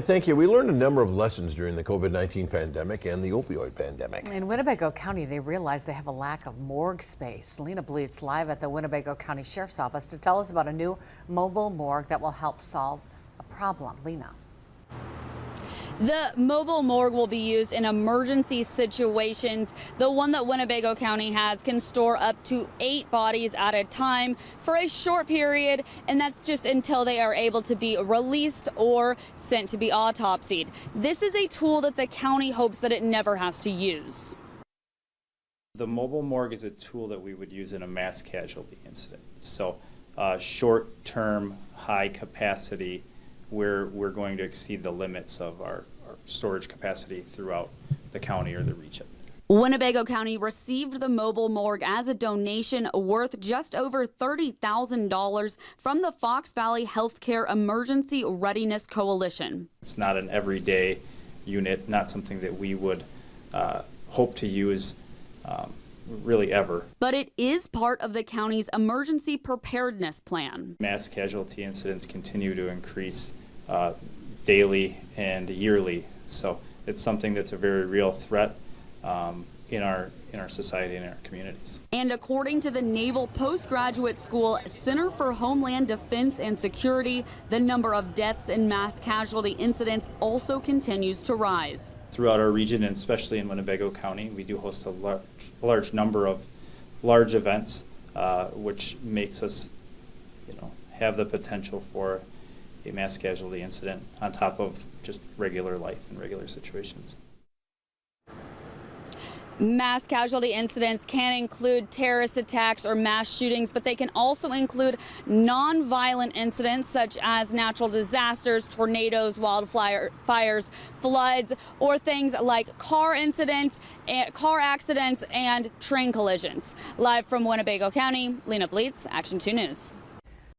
Thank you. We learned a number of lessons during the COVID-19 pandemic and the opioid pandemic. In Winnebago County, they realized they have a lack of morgue space. Lena Bleets live at the Winnebago County Sheriff's Office to tell us about a new mobile morgue that will help solve a problem. Lena. The mobile morgue will be used in emergency situations. The one that Winnebago County has can store up to 8 bodies at a time for a short period, and that's just until they are able to be released or sent to be autopsied. This is a tool that the county hopes that it never has to use. The mobile morgue is a tool that we would use in a mass casualty incident. So short-term, high capacity, we're going to exceed the limits of our storage capacity throughout the county or the region. Winnebago County received the mobile morgue as a donation worth just over $30,000 from the Fox Valley Healthcare Emergency Readiness Coalition. It's not an everyday unit, not something that we would hope to use really ever. But it is part of the county's emergency preparedness plan. Mass casualty incidents continue to increase daily and yearly, so it's something that's a very real threat in our society and in our communities. And according to the Naval Postgraduate School Center for Homeland Defense and Security, the number of deaths and mass casualty incidents also continues to rise. Throughout our region, and especially in Winnebago County, we do host a large number of large events, which makes us, have the potential for a mass casualty incident on top of just regular life and regular situations. Mass casualty incidents can include terrorist attacks or mass shootings, but they can also include non-violent incidents such as natural disasters, tornadoes, wildfires, floods, or things like car incidents, car accidents, and train collisions. Live from Winnebago County, Lena Bleets, Action 2 News.